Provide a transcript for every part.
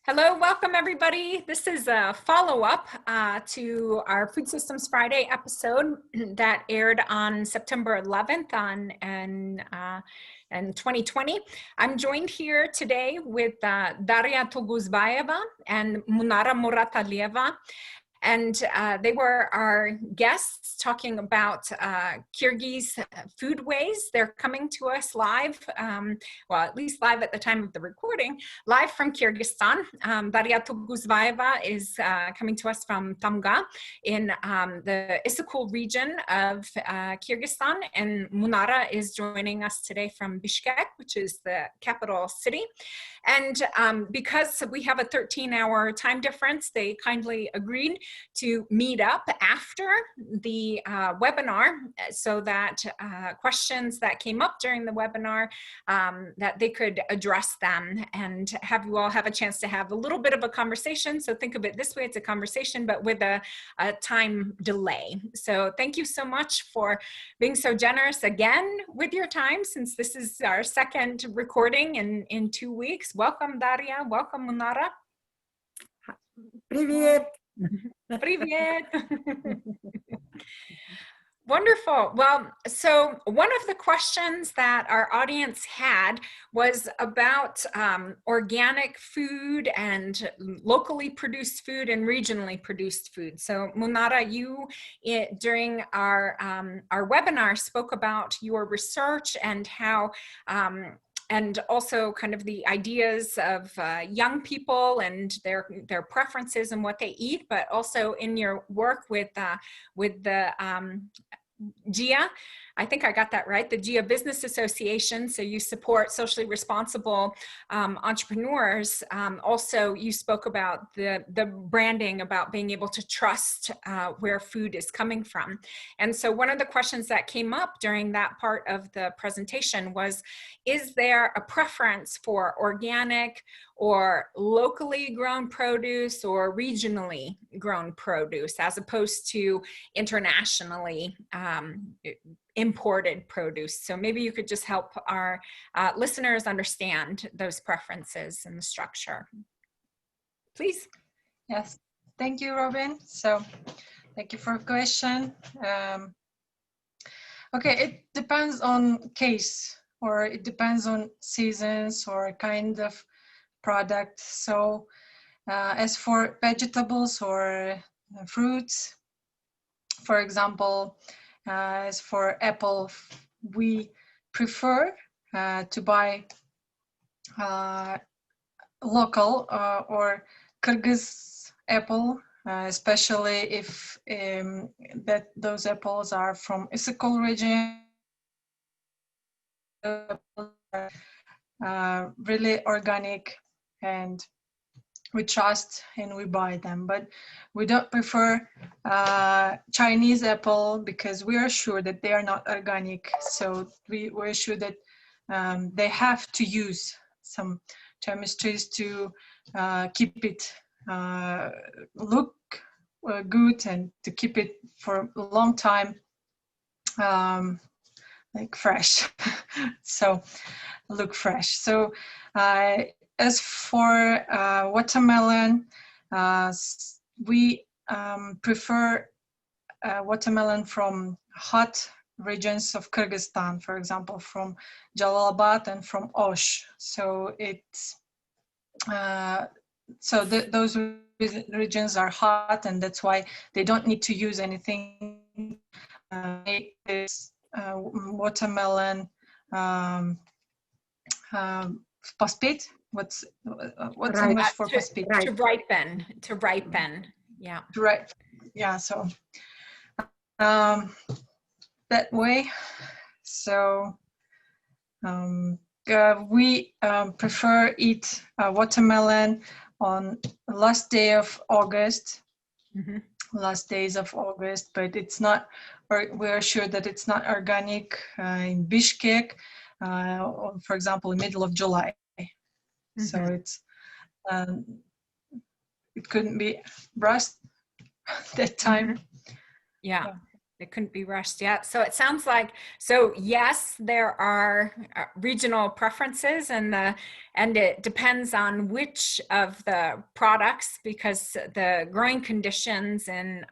Hello, welcome everybody. This is a follow-up to our Food Systems Friday episode that aired on September 11th in 2020. I'm joined here today with Daria Toguzbaeva and Munara Muratalieva. And they were our guests talking about Kyrgyz foodways. They're coming to us live, well, at least live at the time of the recording, live from Kyrgyzstan. Daria Toguzbaeva is coming to us from Tamga in the Issyk region of Kyrgyzstan, and Munara is joining us today from Bishkek, which is the capital city. And because we have a 13-hour time difference, they kindly agreed to meet up after the webinar so that questions that came up during the webinar, that they could address them and have you all have a chance to have a little bit of a conversation. So think of it this way, it's a conversation, but with a time delay. So thank you so much for being so generous again with your time, since this is our second recording in 2 weeks. Welcome, Daria. Welcome, Munara. Привет. Привет. Wonderful. Well, so one of the questions that our audience had was about organic food and locally produced food and regionally produced food. So Munara, you during our webinar spoke about your research and how and also kind of the ideas of young people and their preferences and what they eat, but also in your work with the GIA, I think I got that right, the GIA Business Association. So you support socially responsible entrepreneurs. Also, you spoke about the branding, about being able to trust where food is coming from. And so one of the questions that came up during that part of the presentation was, is there a preference for organic or locally grown produce or regionally grown produce as opposed to internationally imported produce? So maybe you could just help our listeners understand those preferences and the structure. Please. Yes, thank you, Robin. So thank you for the question. Okay, it depends on case, or it depends on seasons or kind of product. So as for vegetables or fruits, for example, as for apple, we prefer to buy local or Kyrgyz apple, especially if those apples are from Issyk region. Really organic, and we trust and we buy them, but we don't prefer Chinese apple because we are sure that they are not organic. So we're sure that they have to use some chemistries to keep it look good and to keep it for a long time like fresh. So look fresh. So as for watermelon, we prefer watermelon from hot regions of Kyrgyzstan, for example, from Jalalabad and from Osh. So it's those regions are hot, and that's why they don't need to use anything. This watermelon phosphate. What's right. English for phosphate? To ripen. Yeah. Right. Yeah. So that way. So we prefer eat watermelon on last day of August. Mm-hmm. Last days of August, but it's not. We're sure that it's not organic in Bishkek. For example, in middle of July. Mm-hmm. So it's it couldn't be rust that time. Yeah. It couldn't be rushed yet. So it sounds like, so yes, there are regional preferences, and it depends on which of the products, because the growing conditions in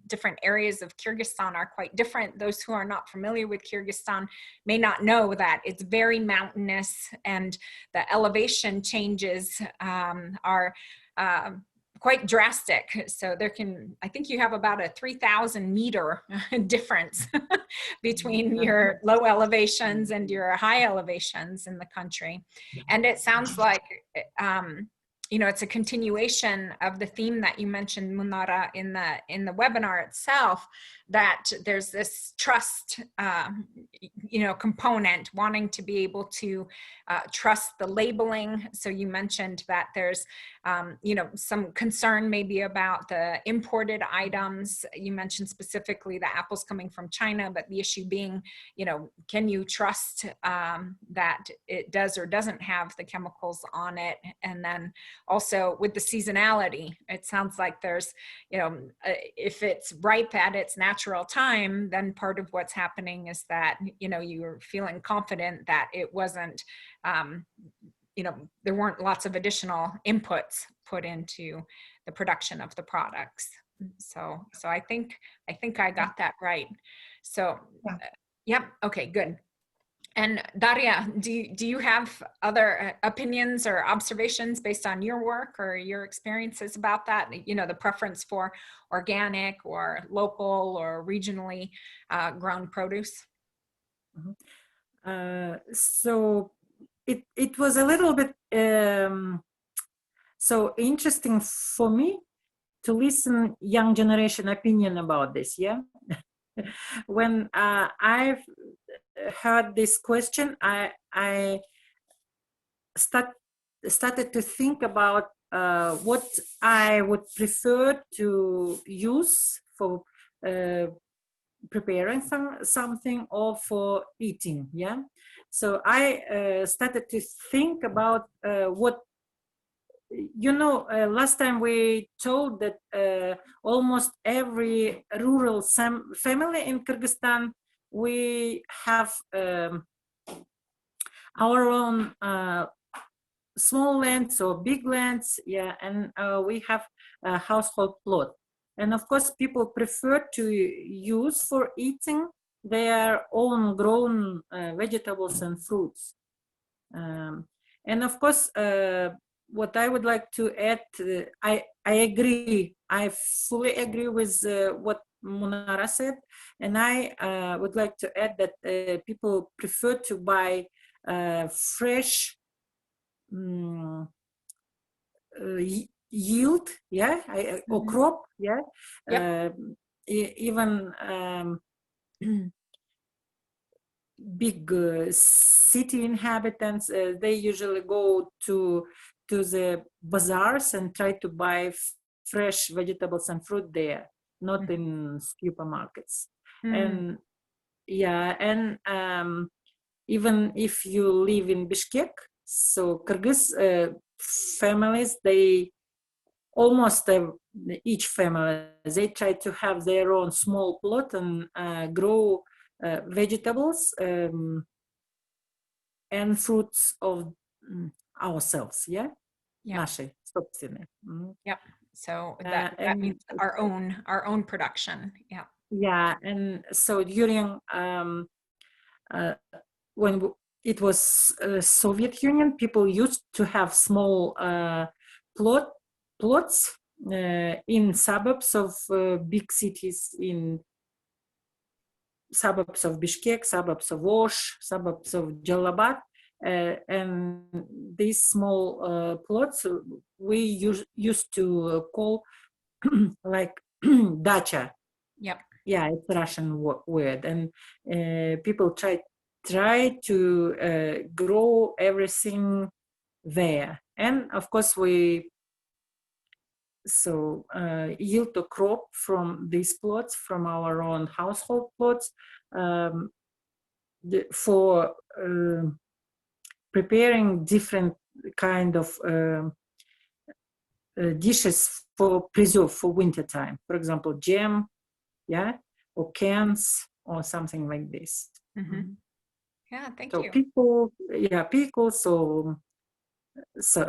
different areas of Kyrgyzstan are quite different. Those who are not familiar with Kyrgyzstan may not know that it's very mountainous, and the elevation changes are quite drastic. So there can, I think you have about a 3,000 meter difference between your low elevations and your high elevations in the country. And it sounds like, you know, it's a continuation of the theme that you mentioned, Munara, in the webinar itself, that there's this trust, you know, component, wanting to be able to trust the labeling. So you mentioned that there's, you know, some concern maybe about the imported items. You mentioned specifically the apples coming from China, but the issue being, you know, can you trust that it does or doesn't have the chemicals on it? And then also with the seasonality, it sounds like there's, you know, if it's ripe at its natural time, then part of what's happening is that, you know, you're feeling confident that it wasn't, you know, there weren't lots of additional inputs put into the production of the products. So I think I got that right. So, yep. Okay, good. And Daria, do you have other opinions or observations based on your work or your experiences about that? You know, the preference for organic or local or regionally grown produce? So it was a little bit so interesting for me to listen young generation opinion about this. Yeah. When I've heard this question, I started to think about what I would prefer to use for preparing something or for eating. Yeah. So I started to think about what, you know, last time we told that almost every rural family in Kyrgyzstan, we have our own small lands or big lands, yeah, and we have a household plot. And of course, people prefer to use for eating their own grown vegetables and fruits. And of course, what I would like to add, I agree, I fully agree with what Munara said, and I would like to add that people prefer to buy fresh yield, yeah, or crop, yeah. Yep. Even big city inhabitants, they usually go to the bazaars and try to buy fresh vegetables and fruit there, not in supermarkets. And yeah, and even if you live in Bishkek, so Kyrgyz families, they almost each family, they try to have their own small plot and grow vegetables and fruits of ourselves, yeah? Наши собственные. Yep. So that means our own production. Yeah. Yeah, and so during when it was Soviet Union, people used to have small plots in suburbs of big cities, in suburbs of Bishkek, suburbs of Osh, suburbs of Jalabad, and these small plots we used to call like dacha. Yep. Yeah, it's a Russian word, and people try to grow everything there, and of course we yield a crop from these plots, from our own household plots, for preparing different kind of dishes for preserve for winter time. For example, jam, yeah, or cans or something like this. Mm-hmm. Yeah, thank So you. pickles, so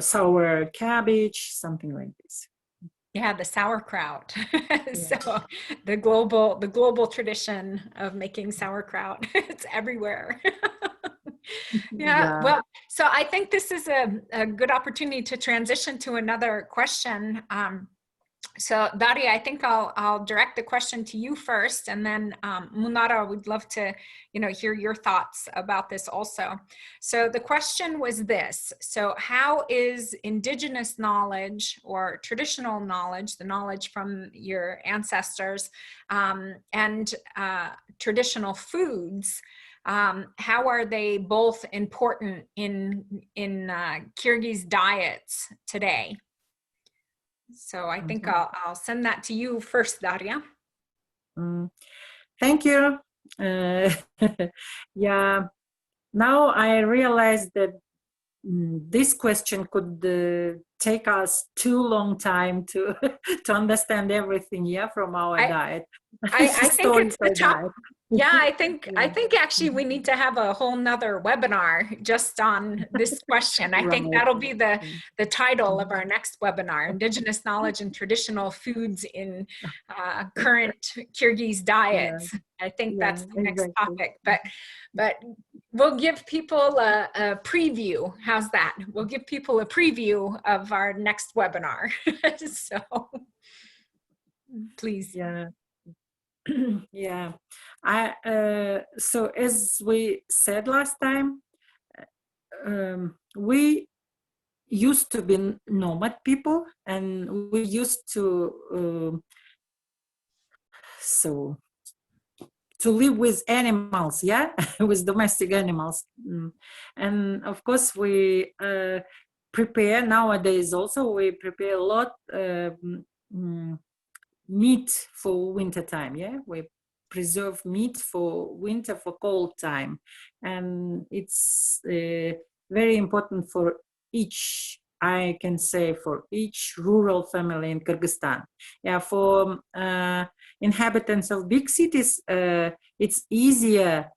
sour cabbage, something like this. Yeah, the sauerkraut. So the global tradition of making sauerkraut. It's everywhere. Yeah, well, so I think this is a good opportunity to transition to another question. So Daria, I think I'll direct the question to you first, and then Munara, would love to, hear your thoughts about this also. So the question was this: so how is indigenous knowledge or traditional knowledge, the knowledge from your ancestors, and traditional foods, how are they both important in Kyrgyz diets today? So I think I'll send that to you first, Daria. Thank you. Yeah, now I realize that this question could take us too long time to to understand everything, from our diet. I think it's the top. Diet. Yeah, I think actually we need to have a whole nother webinar just on this question. I think that'll be the title of our next webinar: Indigenous Knowledge and Traditional Foods in Current Kyrgyz Diets. I think that's the next topic, but we'll give people a preview. How's that? We'll give people a preview of our next webinar. So please. Yeah, so as we said last time, we used to be nomad people, and we used to live with animals, with domestic animals. And of course we prepare nowadays also, we prepare a lot meat for winter time. We preserve meat for winter, for cold time, and it's very important for each, I can say, for each rural family in Kyrgyzstan. For inhabitants of big cities, it's easier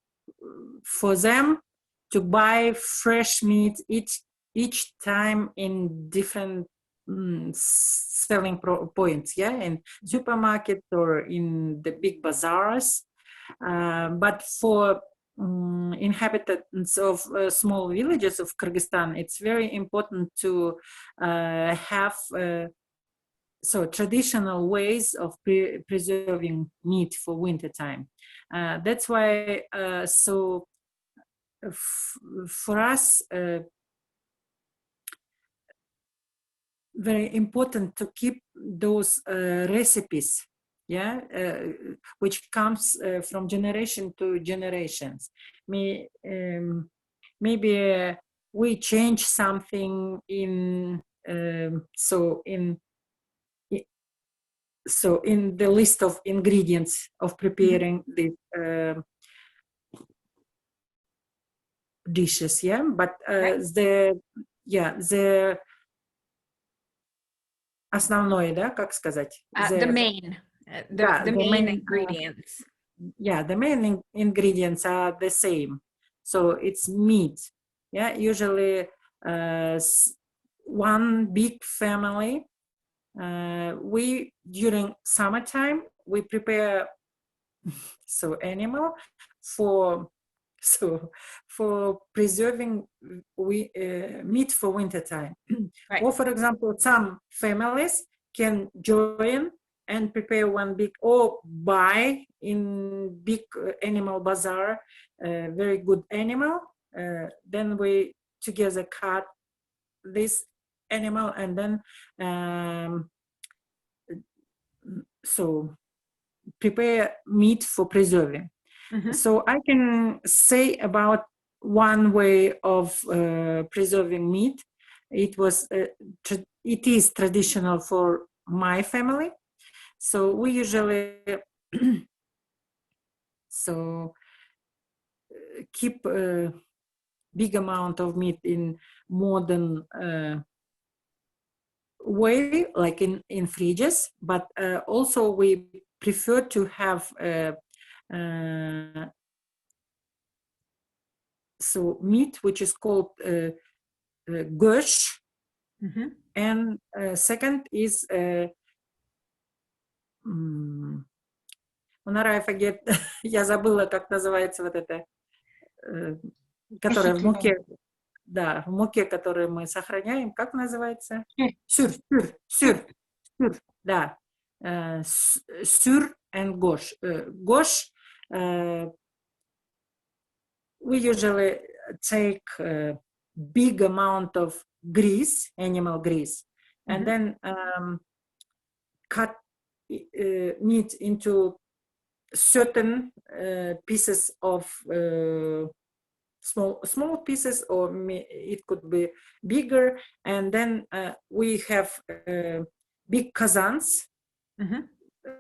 for them to buy fresh meat each time in different selling points, in supermarkets or in the big bazaars. But for inhabitants of small villages of Kyrgyzstan, it's very important to have traditional ways of preserving meat for winter time. That's why for us, very important to keep those recipes, which comes from generation to generations. Maybe we change something in the list of ingredients of preparing these dishes, but the основное, как сказать? The main ingredients. The main ingredients are the same. So it's meat. Usually one big family. We during summertime we prepare animal for preserving meat for winter time. Or for example, some families can join and prepare one big, or buy in big animal bazaar very good animal. Then we together cut this animal and then prepare meat for preserving. So I can say about one way of preserving meat. It is traditional for my family. So we usually keep a big amount of meat in modern way, like in fridges, but also we prefer to have so meat, which is called gosh, and second is Munara, I forget, я забыла, как называется вот это, которое в муке, да, в муке, которую мы сохраняем, как называется? Сюр, да. Сюр and gosh. Gosh, we usually take a big amount of grease, animal grease, and then cut meat into certain pieces of small pieces, or it could be bigger, and then we have big kazans.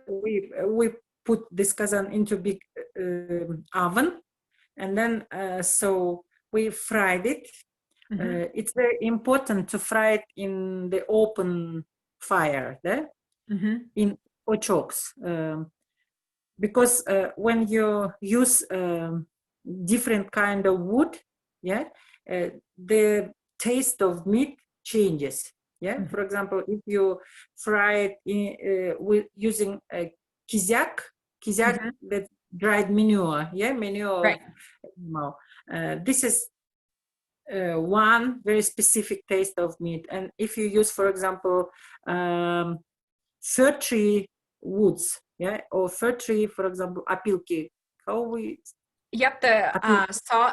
We put this kazan into big oven, and then so we fried it. It's very important to fry it in the open fire, in ochokes, because when you use different kind of wood, the taste of meat changes. For example, if you fry it with using kizyak, that dried manure, manure. Right. Animal. This is one very specific taste of meat. And if you use, for example, fir tree woods, or fir tree, for example, apilki, how we... Yep, the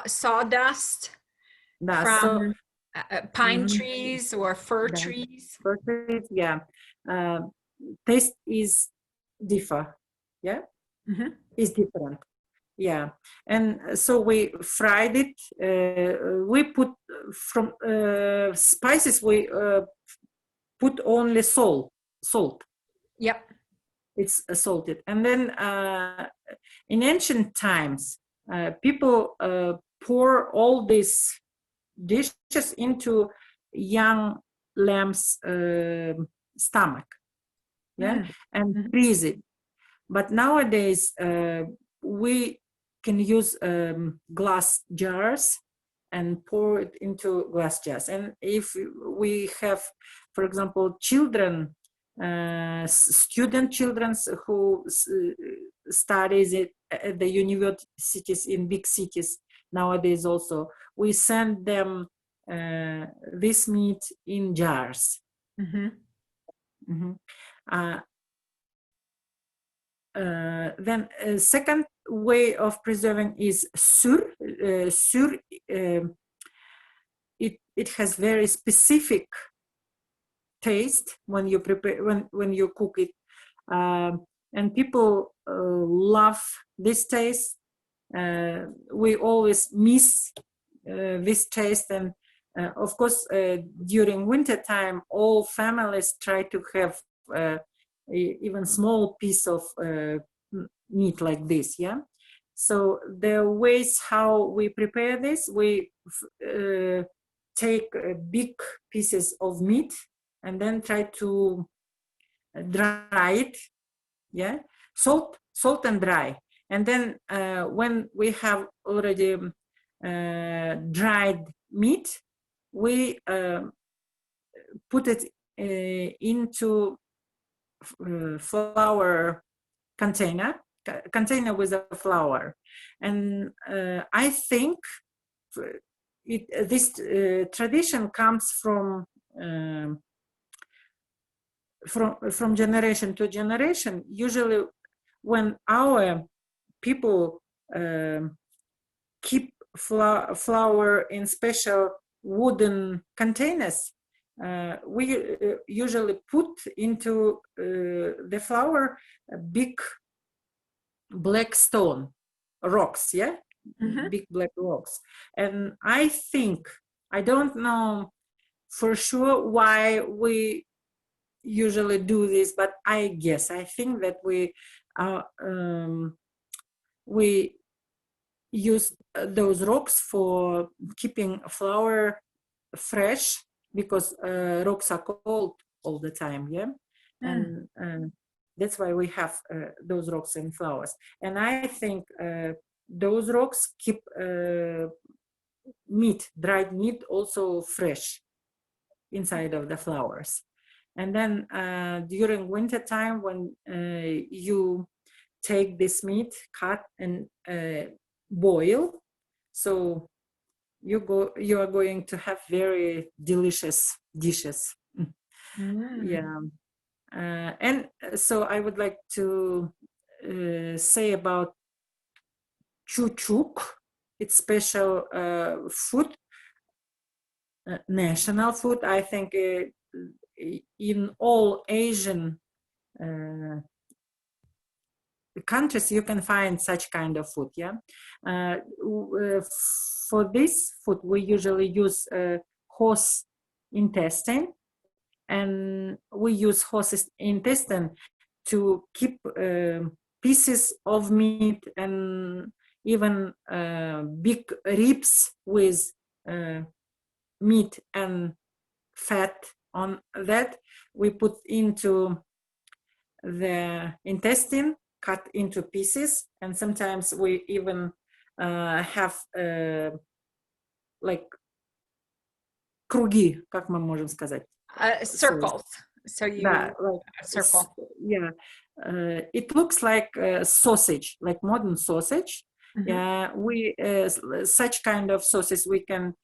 sawdust from pine trees or fir trees. Fir trees, taste is differ, is different. And so we fried it. We put from spices. We put only salt. Yep. It's salted. And then in ancient times, people pour all these dishes into young lamb's stomach, and freeze it. But nowadays we can use glass jars and pour it into glass jars. And if we have, for example, children, student children who studies it at the universities in big cities nowadays, also we send them this meat in jars. Then second way of preserving is sur. It has very specific taste when you prepare, when you cook it, and people love this taste. We always miss this taste, and of course during winter time all families try to have even small piece of meat like this. So the ways how we prepare this, we take big pieces of meat and then try to dry it, salt and dry. And then when we have already dried meat, we put it into flour container with a flour. And I think this tradition comes from generation to generation. Usually when our people keep flour in special wooden containers, we usually put into the flour big black stone rocks, big black rocks. And I think, I don't know for sure why we usually do this, but I think that we use those rocks for keeping flour fresh, because rocks are cold all the time, and That's why we have those rocks and flowers. And I think those rocks keep meat, dried meat, also fresh inside of the flowers. And then during winter time, when you take this meat, cut and boil, so you are going to have very delicious dishes. Yeah. And so I would like to say about chuchuk. It's special food, national food. I think in all Asian countries you can find such kind of food. Yeah. For this food we usually use horse intestine, and we use horse's intestine to keep pieces of meat and even big ribs with meat and fat on that. We put into the intestine, cut into pieces, and sometimes we even have like круги, как мы можем сказать? Circles. So you Да, like, a circle. Yeah, it looks like sausage, like modern sausage. Mm-hmm. Yeah, we such kind of sausage we can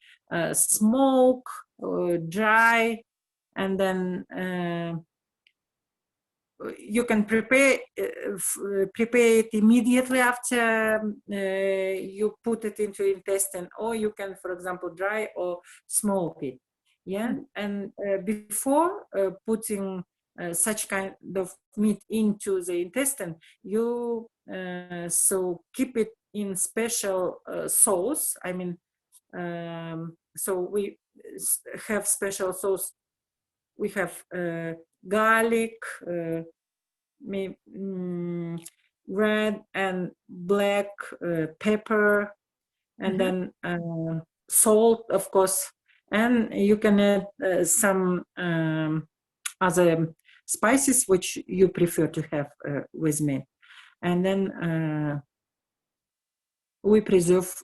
smoke, dry, and then you can prepare it immediately after you put it into intestine, or you can, for example, dry or smoke it. Yeah, and before putting such kind of meat into the intestine, you so keep it in special sauce. I mean, so we have special sauce. We have garlic, red and black pepper, and then salt, of course. And you can add some other spices which you prefer to have with meat. And then we preserve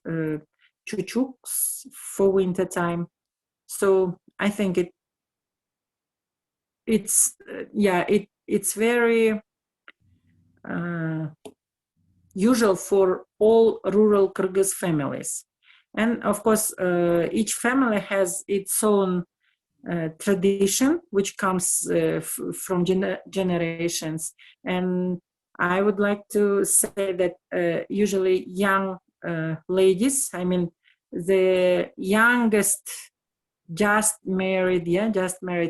chuchuks for winter time. So I think it's very usual for all rural Kyrgyz families. And of course, each family has its own tradition, which comes from generations. And I would like to say that usually young ladies, I mean, the youngest just married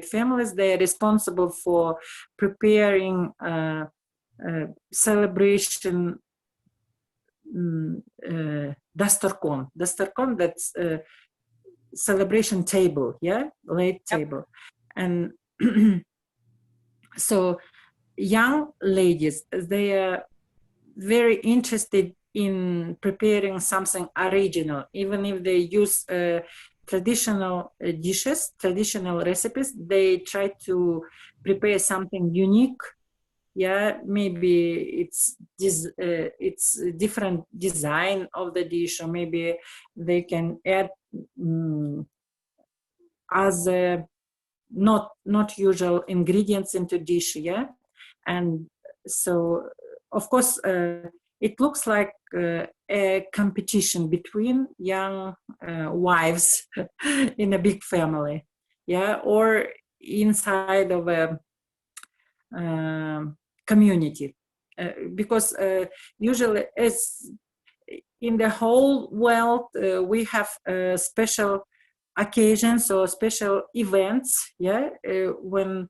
families, they are responsible for preparing celebration dastarkon, that's celebration table, late table. And so young ladies, they are very interested in preparing something original, even if they use traditional dishes, traditional recipes. They try to prepare something unique. Yeah, maybe it's different design of the dish, or maybe they can add other not usual ingredients into dish. Yeah, and so of course it looks like a competition between young wives in a big family, or inside of a community, because usually, as in the whole world, we have special occasions or special events, when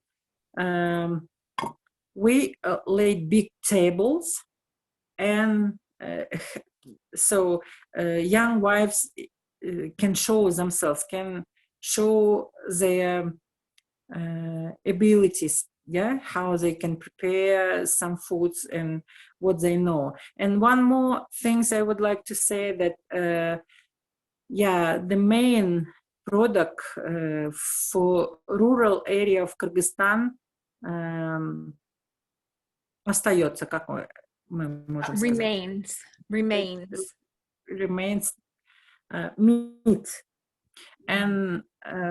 we lay big tables, and so young wives can show themselves, can show their abilities, how they can prepare some foods and what they know. And one more things I would like to say, that the main product for rural area of Kyrgyzstan остается, как мы можем сказать? Remains meat. And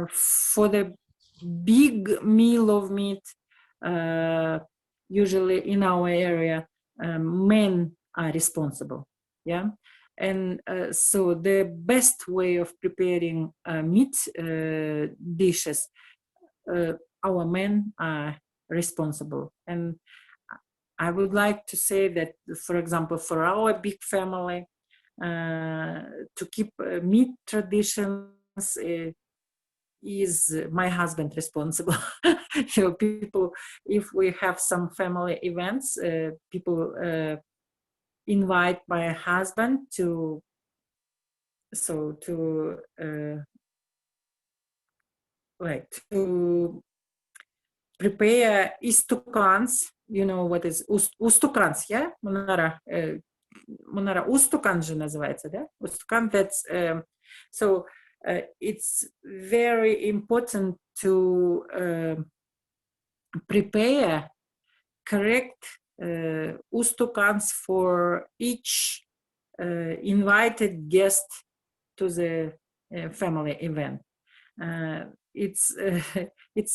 for the big meal of meat, usually in our area, men are responsible. Yeah. And so the best way of preparing meat dishes, our men are responsible. And I would like to say that, for example, for our big family, to keep meat traditions is my husband responsible. People, if we have some family events, people invite my husband to prepare istukans. You know what is ustukans, yeah? Munara, Munara ustukan же называется, да? Ustukan, that's so it's very important to prepare correct ustukans for each invited guest to the family event. It's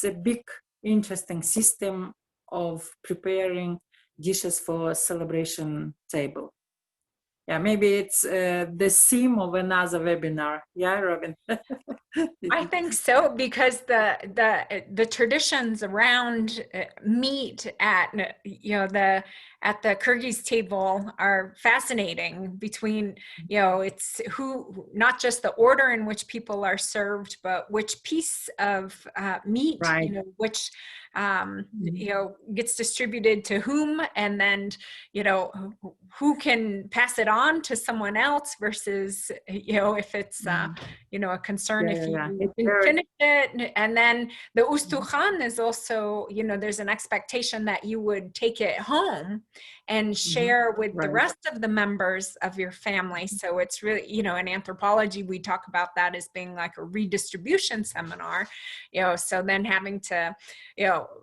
a big, interesting system of preparing dishes for a celebration table. Yeah, maybe it's the theme of another webinar. Yeah, Robin. I think so, because the traditions around meat at at the Kyrgyz table are fascinating. Between it's not just the order in which people are served, but which piece of meat, right. Which gets distributed to whom, and then who can pass it on to someone else versus if it's a concern if you didn't finish it. And then the ustukhan is also, there's an expectation that you would take it home and share with the rest of the members of your family. So it's really, in anthropology, we talk about that as being like a redistribution seminar, so then having to,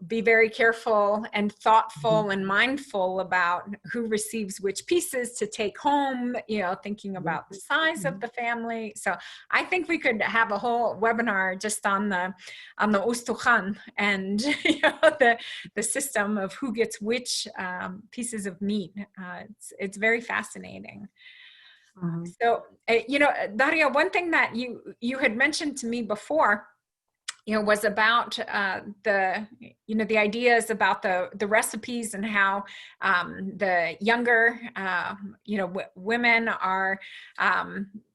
be very careful and thoughtful and mindful about who receives which pieces to take home, thinking about the size of the family. So I think we could have a whole webinar just on the ustukhan and the system of who gets which pieces of meat. It's very fascinating. So Daria, one thing that you had mentioned to me before was about the ideas about the recipes and how the younger women are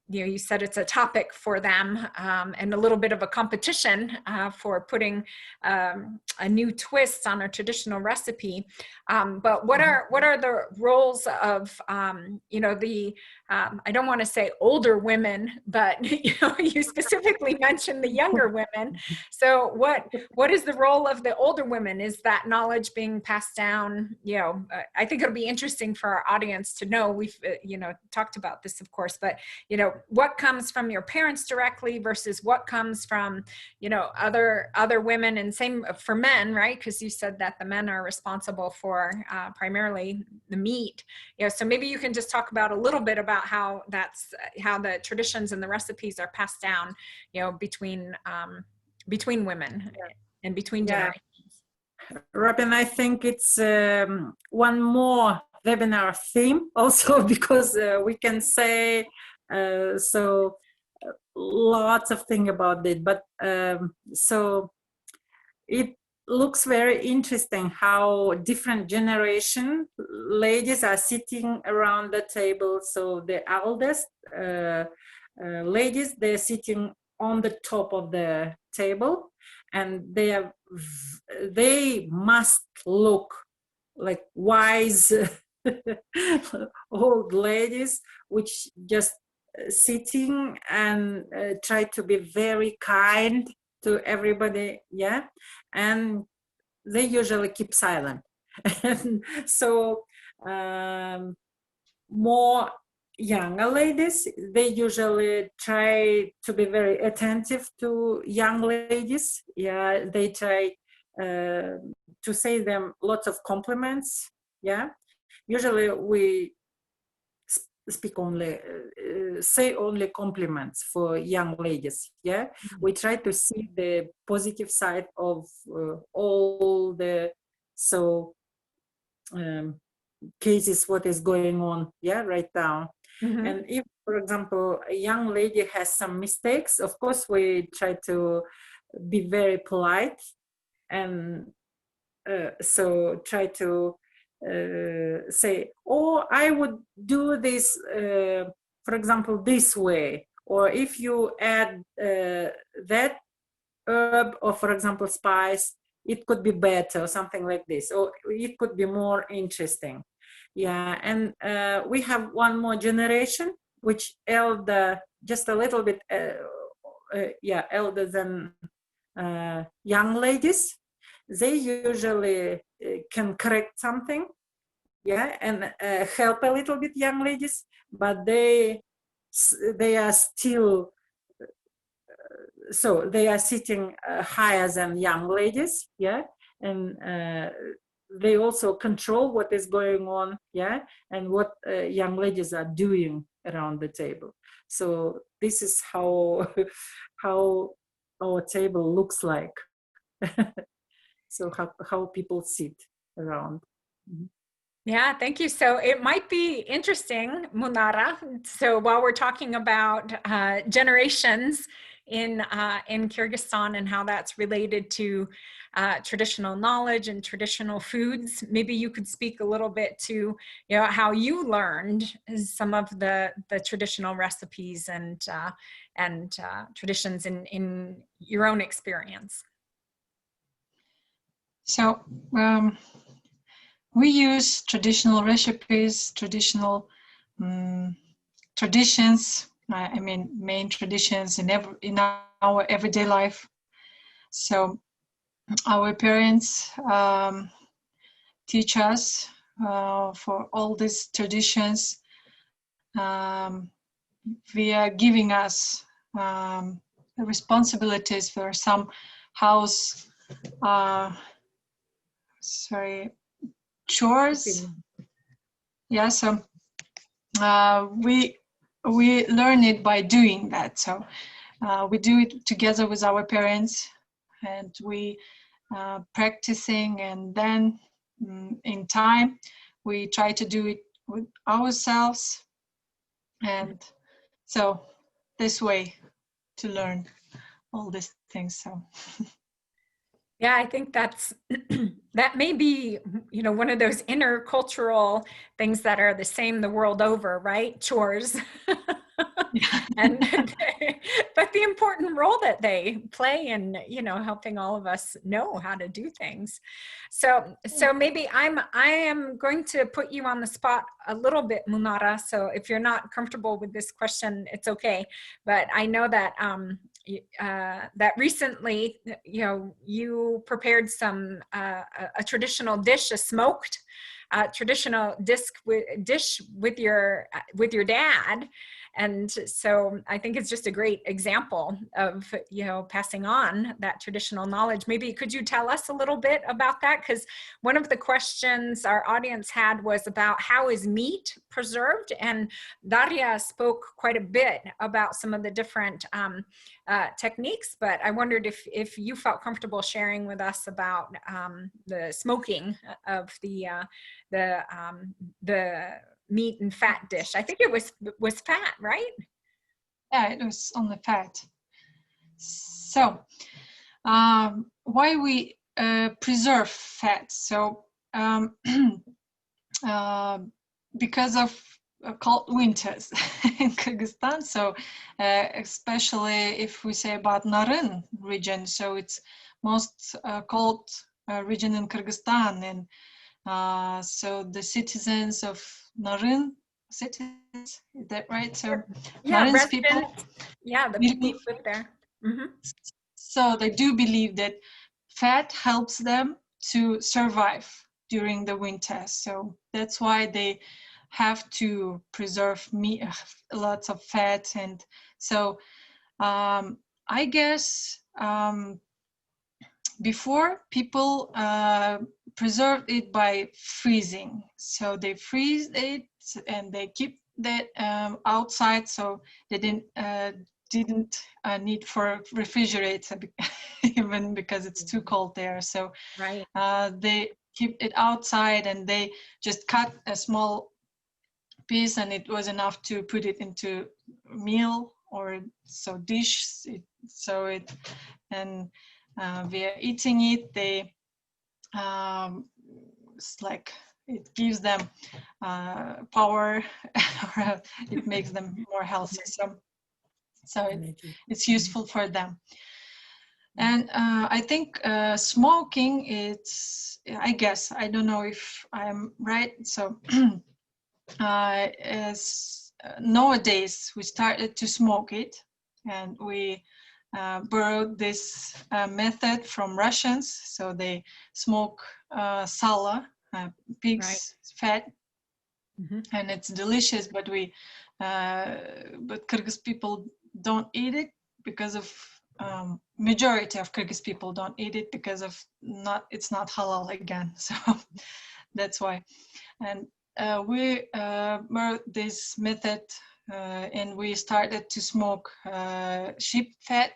you said it's a topic for them, and a little bit of a competition for putting a new twist on a traditional recipe. But what are the roles of the I don't want to say older women, but you specifically mentioned the younger women. So what is the role of the older women? Is that knowledge being passed down? I think it'll be interesting for our audience to know. We've talked about this, of course, but what comes from your parents directly versus what comes from other women, and same for men, right? Because you said that the men are responsible for primarily the meat. So maybe you can just talk about a little bit about how the traditions and the recipes are passed down, between women and between generations. Robin, I think it's one more webinar theme also, because we can say so lots of things about it, but so it looks very interesting how different generation ladies are sitting around the table. So the eldest ladies, they're sitting on the top of the table, and they must look like wise old ladies, which just sitting and try to be very kind to everybody, and they usually keep silent. And so more younger ladies, they usually try to be very attentive to young ladies. They try to say them lots of compliments, Yeah, usually we speak only, say only compliments for young ladies. Yeah, we try to see the positive side of all the cases, what is going on, yeah, right now. And if, for example, a young lady has some mistakes, of course we try to be very polite, and so try to say, oh, I would do this, for example, this way, or if you add that herb, or for example spice, it could be better, or something like this, or it could be more interesting. Yeah, and we have one more generation which elder, just a little bit yeah, elder than young ladies. They usually can correct something, yeah, and help a little bit young ladies, but they are still, so they are sitting higher than young ladies, yeah, and they also control what is going on, yeah, and what young ladies are doing around the table. So this is how how our table looks like. So how people sit around. Yeah, thank you. So it might be interesting, Munara. So while we're talking about generations in Kyrgyzstan and how that's related to traditional knowledge and traditional foods, maybe you could speak a little bit to, you know, how you learned some of the traditional recipes and traditions in your own experience. So we use traditional recipes, traditional traditions. I mean, main traditions in our everyday life. So our parents teach us for all these traditions. They are giving us the responsibilities for some house chores. Yeah, so we learn it by doing that. So we do it together with our parents, and we practicing, and then in time we try to do it with ourselves, and so this way to learn all these things. So yeah, I think that's that may be, you know, one of those intercultural things that are the same the world over, right? Chores. And but the important role that they play in, you know, helping all of us know how to do things. So maybe I am going to put you on the spot a little bit, Munara. So if you're not comfortable with this question, it's okay. But I know that that recently, you know, you prepared some a traditional dish, a smoked traditional dish with your dad. And so I think it's just a great example of, you know, passing on that traditional knowledge. Maybe could you tell us a little bit about that? Because one of the questions our audience had was about how is meat preserved? And Daria spoke quite a bit about some of the different techniques, but I wondered if you felt comfortable sharing with us about the smoking of the meat and fat dish. I think it was fat, right? yeah, it was on the fat. So why we preserve fat? So because of cold winters in Kyrgyzstan. So especially if we say about Naren region, so it's most cold region in Kyrgyzstan, and so the citizens of Naren, is that right? So yeah, Naren's people, yeah, the people who live there. So they do believe that fat helps them to survive during the winter. So that's why they have to preserve meat, lots of fat. And so I guess before people preserve it by freezing. So they freeze it and they keep that outside, so they didn't need for refrigerator even because it's too cold there. So Right. they keep it outside and they just cut a small piece, and it was enough to put it into meal or so dish. And we are eating it. They it's like it gives them power, or it makes them more healthy. So it's useful for them. And I think smoking, I guess, I don't know if I'm right. So as nowadays we started to smoke it, and we borrowed this method from Russians. So they smoke sala, pig's fat, and it's delicious. But but Kyrgyz people don't eat it because of majority of Kyrgyz people don't eat it because of it's not halal again. So that's why. And we borrowed this method, and we started to smoke sheep fat,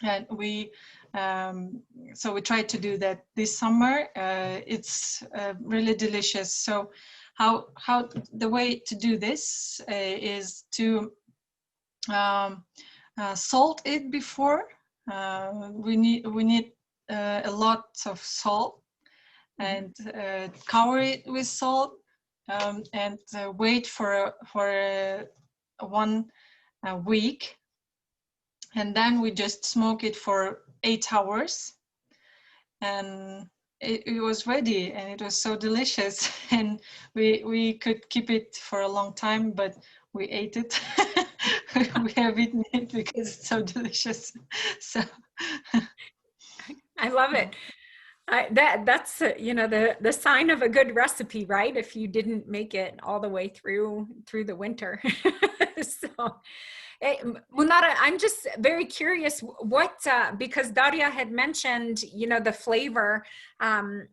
and so we tried to do that this summer. It's really delicious. So how the way to do this is to salt it before. We need a lot of salt, and cover it with salt, and wait for 1 week, and then we just smoke it for 8 hours, and it was ready, and it was so delicious. And we could keep it for a long time, but we ate it. We have eaten it because it's so delicious. So I love it. That's the sign of a good recipe, right? If you didn't make it all the way through the winter. So, Munara, I'm just very curious what because Daria had mentioned, the flavor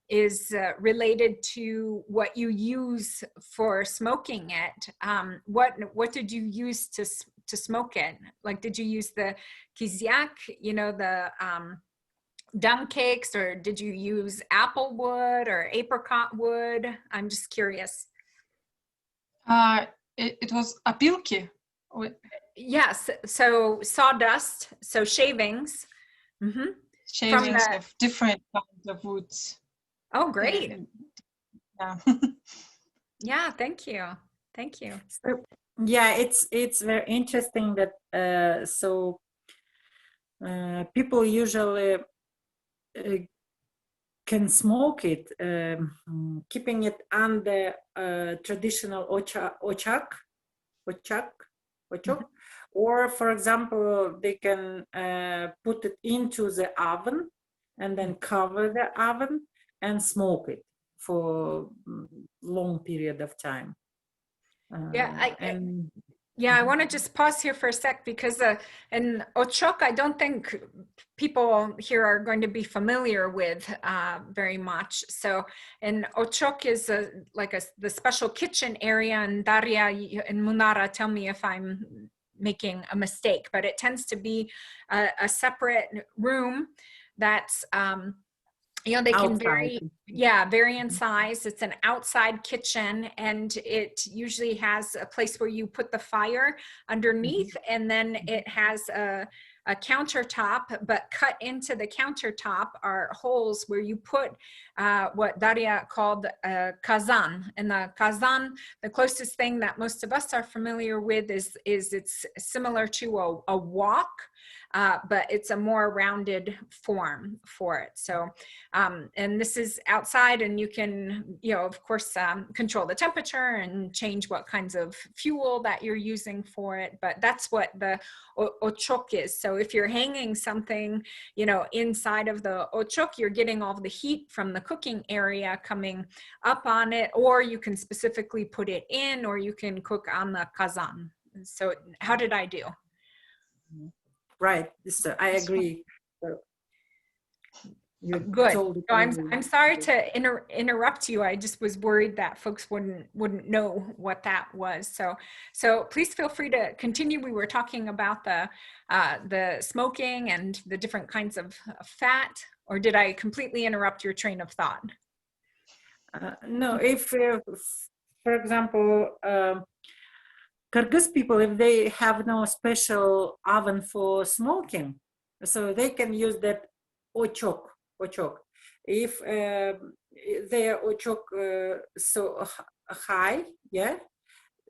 is related to what you use for smoking it. What did you use to smoke it? Like, did you use the kizyak, the dumb cakes, or did you use apple wood or apricot wood? I'm just curious. It was apilki. Yes, so sawdust, so shavings. Shavings of different kinds of woods. Oh, great. Yeah. Yeah, thank you. So, yeah, it's very interesting that people usually can smoke it, keeping it under traditional ochak, or for example, they can put it into the oven and then cover the oven and smoke it for long period of time. I want to just pause here for a sec, because in ochok, I don't think people here are going to be familiar with very much. So, and ochok is the special kitchen area, and Daria and Munara, tell me if I'm making a mistake, but it tends to be a separate room that's they can vary in size. It's an outside kitchen, and it usually has a place where you put the fire underneath, and then it has a countertop, but cut into the countertop are holes where you put what Daria called a kazan. And the kazan, the closest thing that most of us are familiar with is it's similar to a wok, but it's a more rounded form for it. So, and this is outside, and you can, of course, control the temperature and change what kinds of fuel that you're using for it. But that's what the ochok is. So if you're hanging something, inside of the ochok, you're getting all the heat from the cooking area coming up on it, or you can specifically put it in, or you can cook on the kazan. So how did I do? Right, I agree. You Good. told it So already. I'm sorry to interrupt you. I just was worried that folks wouldn't know what that was. So please feel free to continue. We were talking about the smoking and the different kinds of fat, or did I completely interrupt your train of thought? No, if, for example, Kyrgyz people, if they have no special oven for smoking, so they can use that ochok. If their ochok so high, yeah,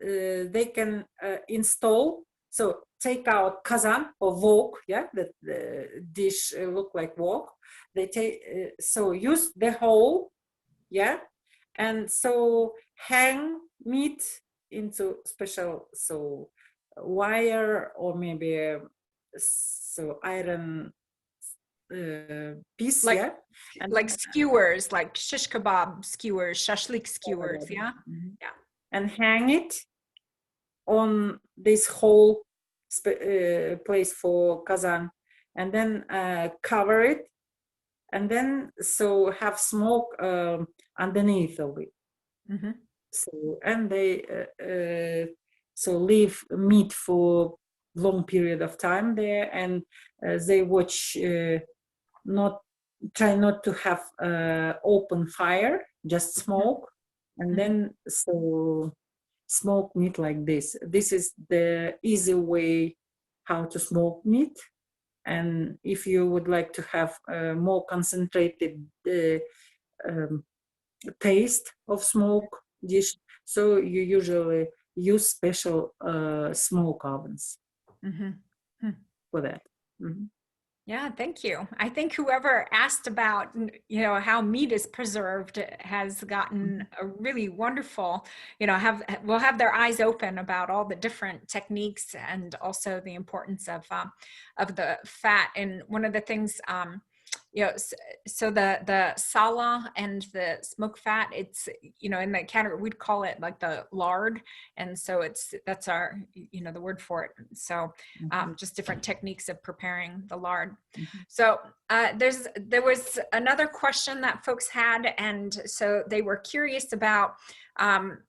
they can install. So take out kazan or wok, yeah, that the dish look like wok. They take so use the whole, yeah, and so hang meat into special wire or maybe so iron piece, Like, yeah, and like skewers, like shish kebab skewers, shashlik skewers, yeah? Mhm. Yeah. And hang it on this whole place for kazan, and then cover it, and then so have smoke underneath of it. Mm-hmm. So and they so leave meat for long period of time there, and they watch not try not to have open fire, just smoke, and then so smoke meat like this. This is the easy way how to smoke meat. And if you would like to have more concentrated um, taste of smoke dish, so you usually use special smoke ovens Mm-hmm. for that. Mm-hmm. Yeah, thank you. I think whoever asked about, how meat is preserved has gotten a really wonderful, will have their eyes open about all the different techniques and also the importance of the fat. And one of the things, so the sala and the smoke fat, it's, in the category, we'd call it like the lard. And so that's our, the word for it. So just different techniques of preparing the lard. So there was another question that folks had, and so they were curious about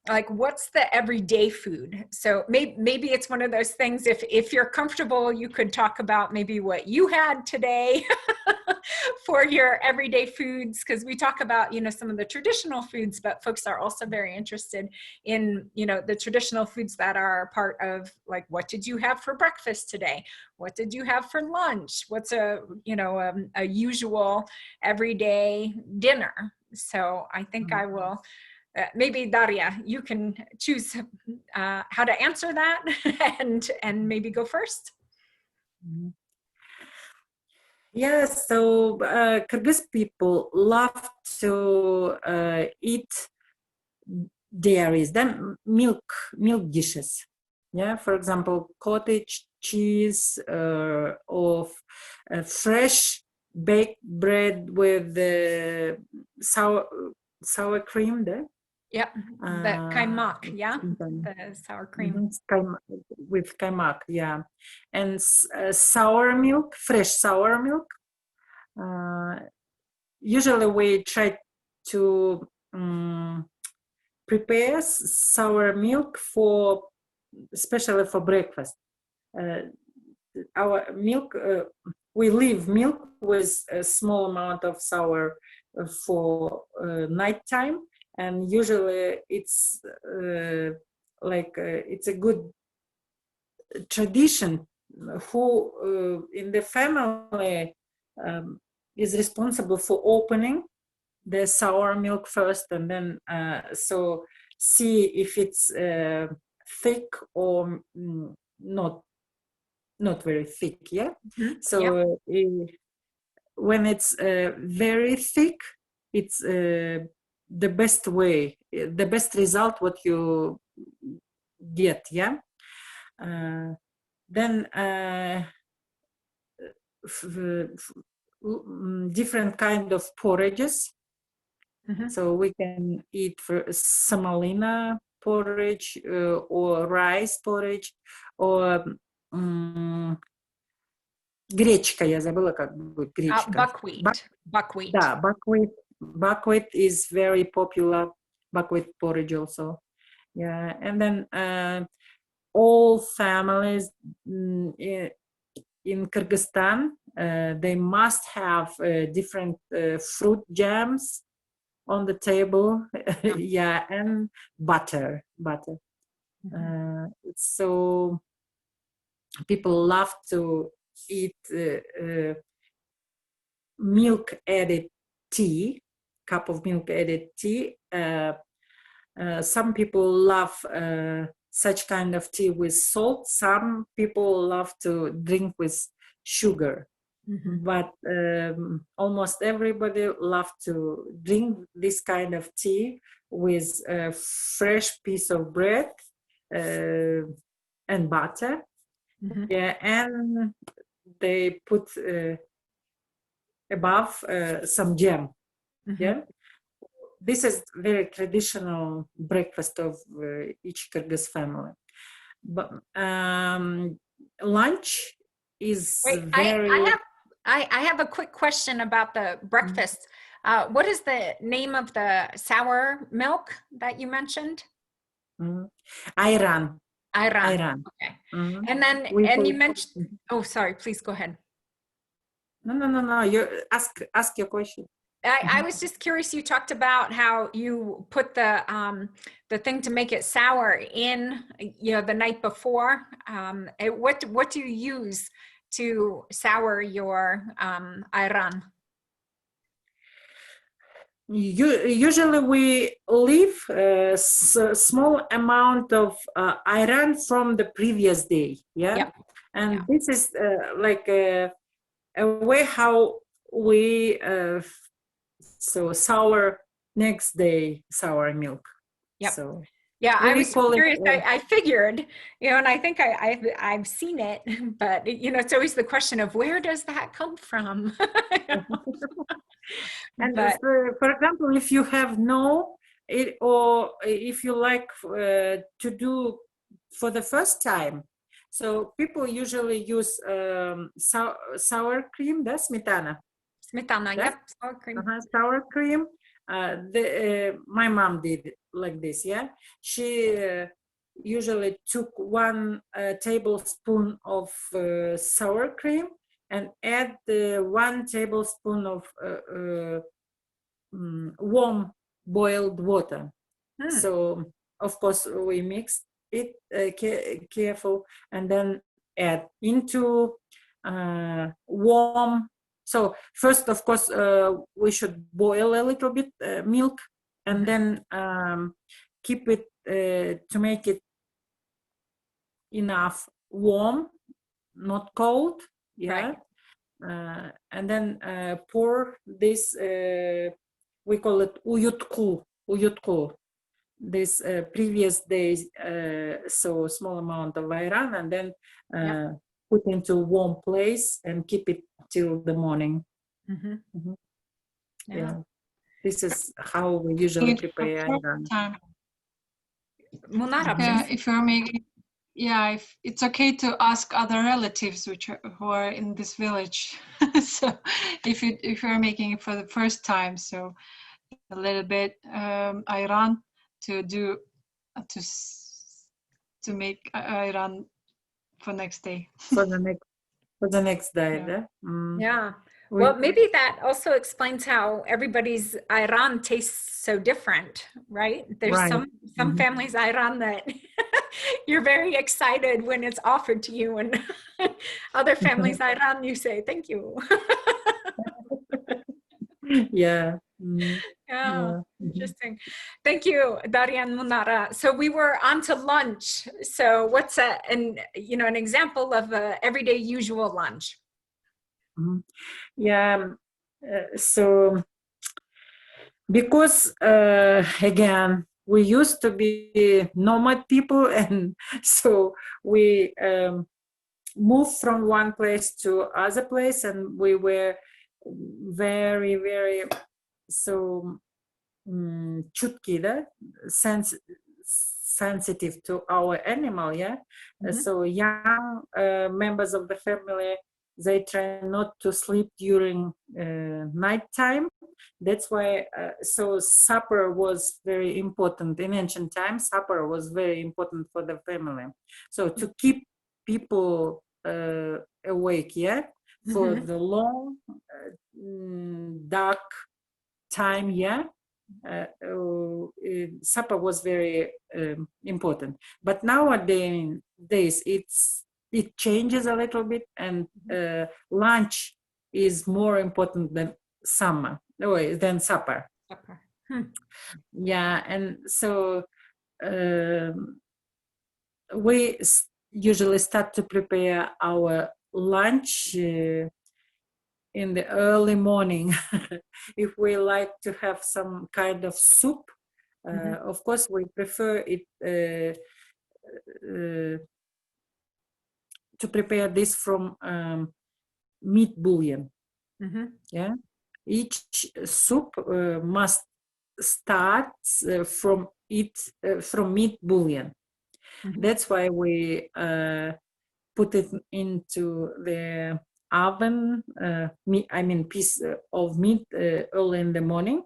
like what's the everyday food. So maybe it's one of those things, if you're comfortable, you could talk about maybe what you had today for your everyday foods, because we talk about some of the traditional foods, but folks are also very interested in the traditional foods that are part of, like, what did you have for breakfast today? What did you have for lunch? What's a usual everyday dinner? So I think I will maybe Daria, you can choose how to answer that and maybe go first. Yes, so Kyrgyz people love to eat dairies, then milk dishes. Yeah, for example, cottage cheese or fresh baked bread with the sour cream there. Yeah, the kaymak, yeah, the sour cream. With kaymak, yeah, and sour milk, fresh sour milk. Usually we try to prepare sour milk especially for breakfast. Our milk, we leave milk with a small amount of sour for nighttime, and usually it's it's a good tradition who in the family is responsible for opening the sour milk first, and then so see if it's thick or not very thick, yeah. So when it's very thick, it's the best way, the best result what you get, yeah. Then different kind of porridges. So we can eat for semolina porridge or rice porridge or Гречка, я забыла, как будет гречка. Buckwheat. Buckwheat. Да, buckwheat. Buckwheat is very popular. Buckwheat porridge also. Yeah, and then all families in Kyrgyzstan, they must have different fruit jams on the table. Yeah, and butter. So people love to eat milk added tea, cup of milk added tea. Some people love such kind of tea with salt. Some people love to drink with sugar. But almost everybody love to drink this kind of tea with a fresh piece of bread and butter. Yeah, and they put above some jam. Yeah, this is very traditional breakfast of each Kyrgyz family. But lunch is very. I have a quick question about the breakfast. What is the name of the sour milk that you mentioned? Ayran. Ayran. Okay. And then, you mentioned, oh, sorry, please go ahead. No. You ask your question. I was just curious. You talked about how you put the thing to make it sour in, the night before. What do you use to sour your ayran? Usually we leave a small amount of ayran from the previous day. And this is like a way how we sour next day sour milk. So I was curious. I figured, and I think I've seen it, but it's always the question of where does that come from? And for example, if you have it, or if you like to do for the first time, so people usually use sour cream, that's smetana. Smetana, yep, sour cream. Sour cream. My mom did it like this. Yeah, she usually took 1 tablespoon of sour cream and add 1 tablespoon of warm boiled water. So of course we mix it careful and then add into warm. So first, of course, we should boil a little bit milk and then keep it to make it enough warm, not cold. Yeah. Right. And then pour this, we call it uyutku, this previous day's so small amount of ayran, and then put into warm place and keep it till the morning. Yeah, this is how we usually prepare ayran. Munara, if you're making, if it's okay to ask other relatives who are in this village. So if you're making it for the first time, so a little bit ayran to make ayran for next day. For the next day. Yeah. Well, maybe that also explains how everybody's ayran tastes so different, right? There's some families' ayran that you're very excited when it's offered to you, and other families' ayran you say thank you. Yeah. Interesting. Thank you, Daria and Munara. So we were on to lunch. So what's an example of a everyday usual lunch? So because again we used to be nomad people, and so we moved from one place to other place, and we were very, very chutki, sensitive to our animal. So young members of the family, they try not to sleep during nighttime. That's why, so supper was very important. In ancient times, supper was very important for the family. So to keep people awake, yeah, for the long, dark time, yeah, supper was very important. But nowadays it changes a little bit, and lunch is more important than than supper. Supper. Yeah, and so we usually start to prepare our lunch in the early morning. If we like to have some kind of soup, of course we prefer it to prepare this from meat bouillon. Yeah, each soup must start from meat bouillon. That's why we put it into the oven, piece of meat early in the morning,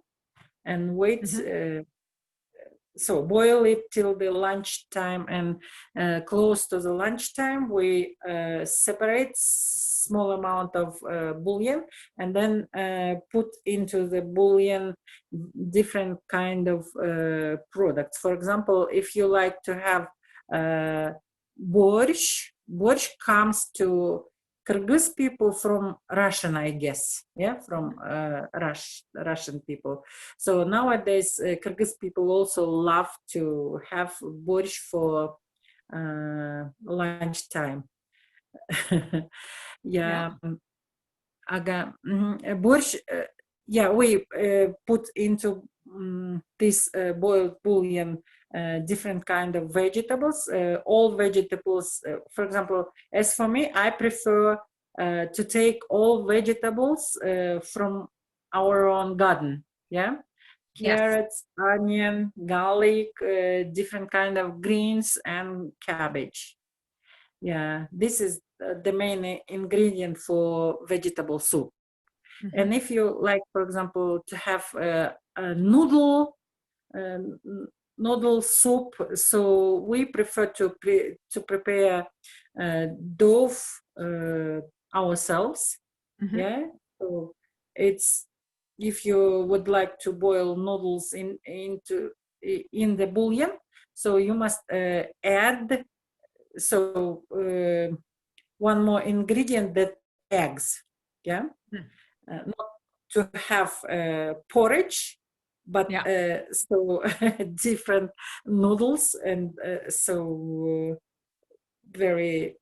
and wait. So boil it till the lunchtime, and close to the lunchtime we separate small amount of bouillon, and then put into the bouillon different kind of products. For example, if you like to have borscht comes to Kyrgyz people from Russian, I guess, yeah, from Russian people. So nowadays, Kyrgyz people also love to have borscht for lunchtime. Yeah, borscht. Yeah, we put into this boiled bouillon different kind of vegetables, all vegetables. For example, as for me, I prefer to take all vegetables from our own garden. Yeah, carrots, onion, garlic, different kind of greens, and cabbage. Yeah, this is the main ingredient for vegetable soup. And if you like, for example, to have a noodle soup, so we prefer to prepare dough ourselves. Yeah, so it's, if you would like to boil noodles in the bouillon, so you must add one more ingredient, that eggs. Yeah, not to have porridge, but so different noodles, and so very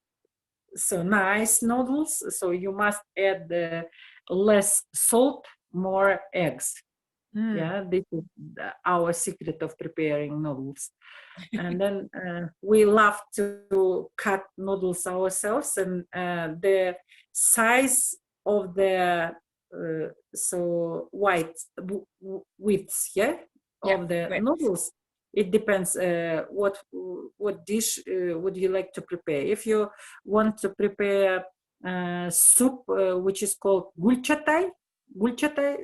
nice noodles. So you must add less salt, more eggs. Yeah, this is our secret of preparing noodles. And then we love to cut noodles ourselves, and the size of the widths, yeah, of the noodles, it depends what dish would you like to prepare. If you want to prepare soup which is called gulchatay,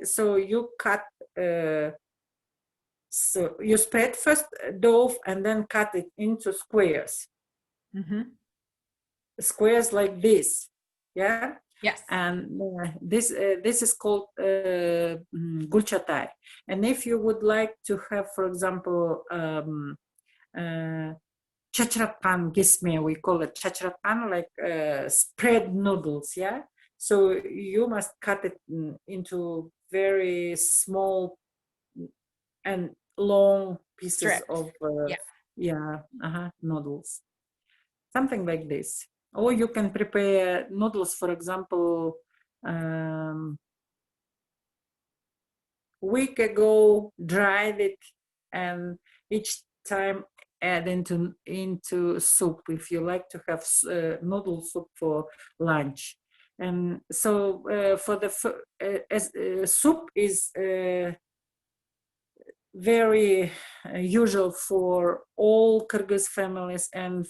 so you cut so you spread first dough and then cut it into squares. Squares like this. Yeah. Yes. And this is called gulchatay. And if you would like to have, for example, chachratpan gisme, we call it chachratpan, like spread noodles. Yeah. So you must cut it into very small and long pieces of noodles, something like this. Or you can prepare noodles, for example, week ago, dried it, and each time add into soup if you like to have noodle soup for lunch. And so for the soup is very usual for all Kyrgyz families, and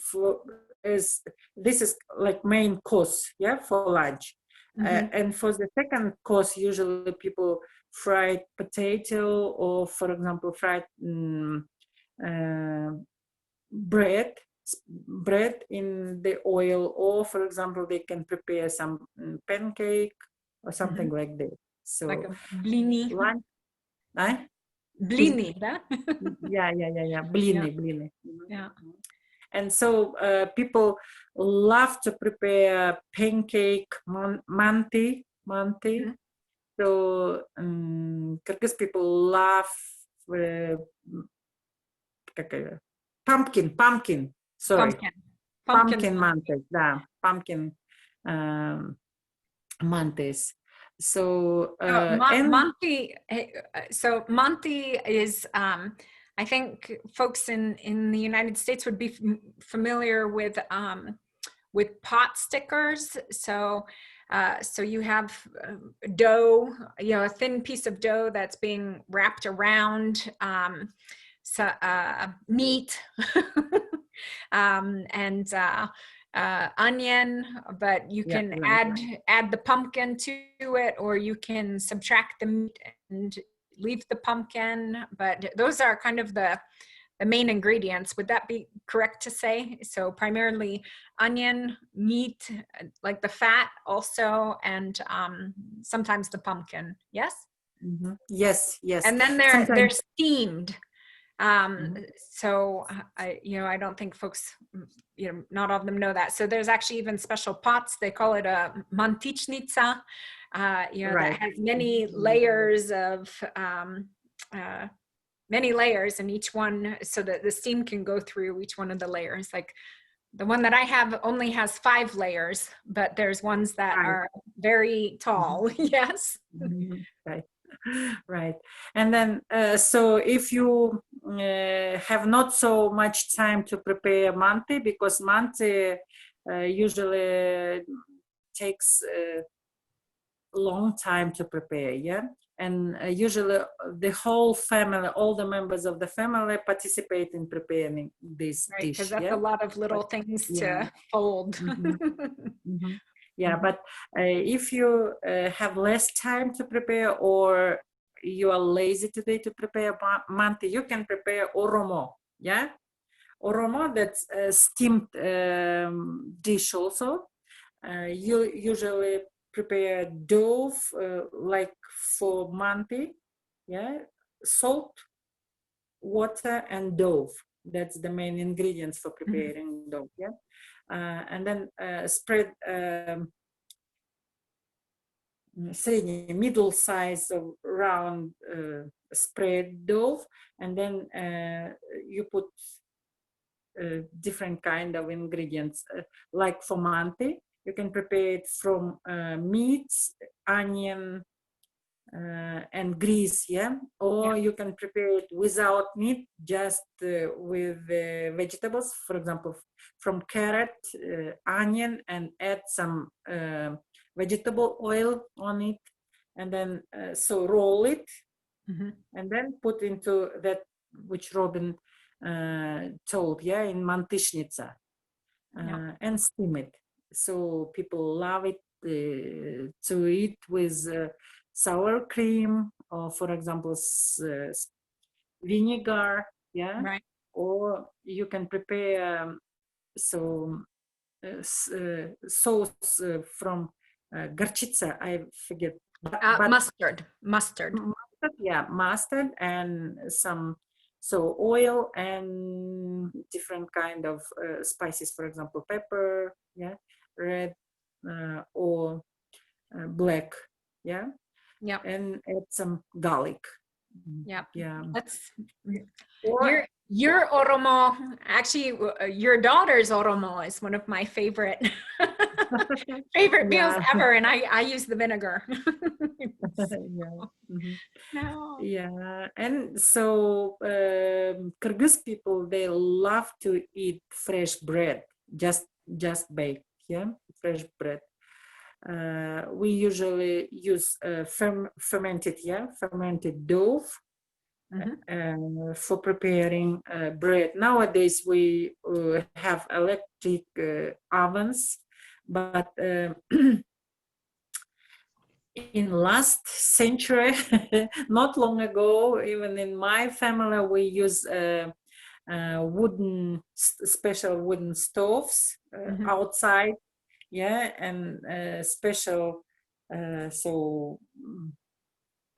this is like main course, yeah, for lunch. And for the second course, usually people fried potato, or for example, fried bread in the oil, or for example, they can prepare some pancake or something like that. So like a blini. lunch, Blini, да? yeah, blini, blini. Yeah. And so people love to prepare pancake, manti. So Kyrgyz people love pumpkin. Sorry, pumpkin mantis. Да, pumpkin mantis. So Monty. So Monty is. I think folks in the United States would be familiar with pot stickers. So so you have dough, a thin piece of dough that's being wrapped around meat and onion, but you can add the pumpkin to it, or you can subtract the meat and leave the pumpkin. But those are kind of the main ingredients. Would that be correct to say? So primarily onion, meat, like the fat also, and sometimes the pumpkin. Yes? Yes. And then they're steamed. So I don't think folks, not all of them know that. So there's actually even special pots. They call it a mantichnica, that has many layers of many layers in each one, so that the steam can go through each one of the layers. Like the one that I have only has 5 layers, but there's ones that are very tall. Yes. Right. And then so if you have not so much time to prepare manti, because manti usually takes a long time to prepare, and usually the whole family, all the members of the family participate in preparing this dish, because that's a lot of little things to fold. Yeah, but if you have less time to prepare, or you are lazy today to prepare manti, you can prepare oromo. Oromo, that's a steamed dish also. You usually prepare dough like for manti, salt, water, and dough. That's the main ingredients for preparing dough. And then spread middle size of round spread dough, and then you put different kind of ingredients. Like for manti, you can prepare it from meats, onion, and grease, or you can prepare it without meat, just with vegetables, for example, from carrot, onion, and add some vegetable oil on it, and then so roll it, and then put into that which Robin told, in mantishnica, and steam it. So people love it to eat with sour cream, or for example vinegar, or you can prepare sauce from горчица, I forget, but mustard, mustard, and some oil and different kind of spices, for example pepper, red or black, and add some garlic. That's your oromo. Actually, your daughter's oromo is one of my favorite meals ever, and I use the vinegar. And so Kyrgyz people, they love to eat fresh bread, just baked, fresh bread. We usually use fermented dough for preparing bread. Nowadays we have electric ovens, but in last century, not long ago, even in my family, we use special wooden stoves outside, yeah, and special,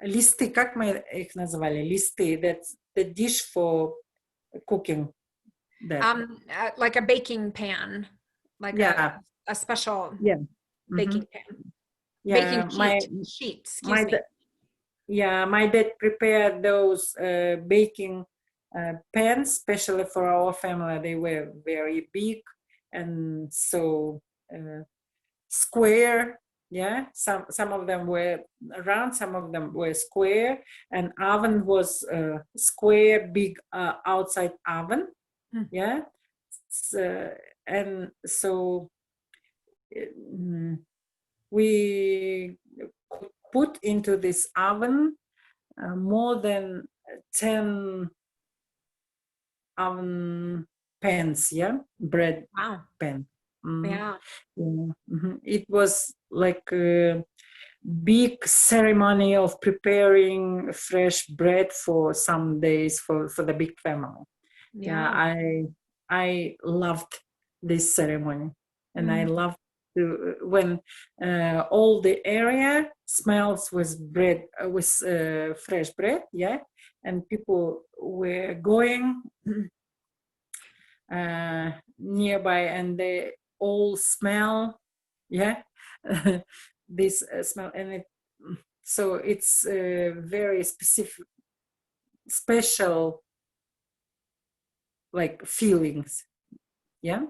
листы, как мы их называли? Листы, that's the dish for cooking. That. Like a baking pan, like a special baking pan. Yeah, Baking sheet, excuse me. My dad prepared those baking pans, especially for our family. They were very big and so square. Yeah, some of them were round, some of them were square, and oven was square, big outside oven. Yeah, and so we put into this oven more than 10 oven pans, yeah, bread pan. Yeah. It was like a big ceremony of preparing fresh bread for some days for the big family. Yeah, I loved this ceremony, and I loved when all the area smells with bread, with fresh bread, yeah, and people were going nearby, and they all smell, yeah, this smell, and so it's very special, like feelings, yeah,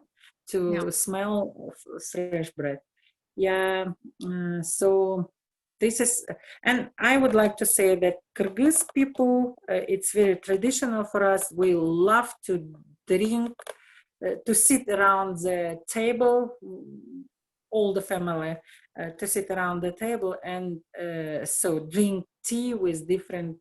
to smell fresh bread. Yeah, so this is, and I would like to say that Kyrgyz people, it's very traditional for us. We love to drink, to sit around the table, all the family, to sit around the table and so drink tea with different,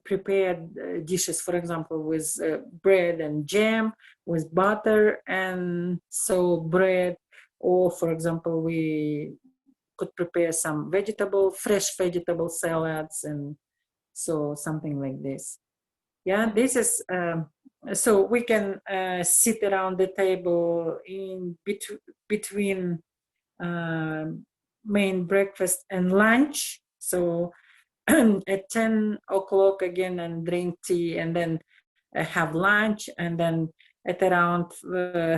prepared dishes, for example, with bread and jam, with butter and so bread, or for example, we could prepare some fresh vegetable salads, and so something like this. Yeah, this is, so we can sit around the table in between main breakfast and lunch. So at 10 o'clock again and drink tea, and then have lunch, and then at around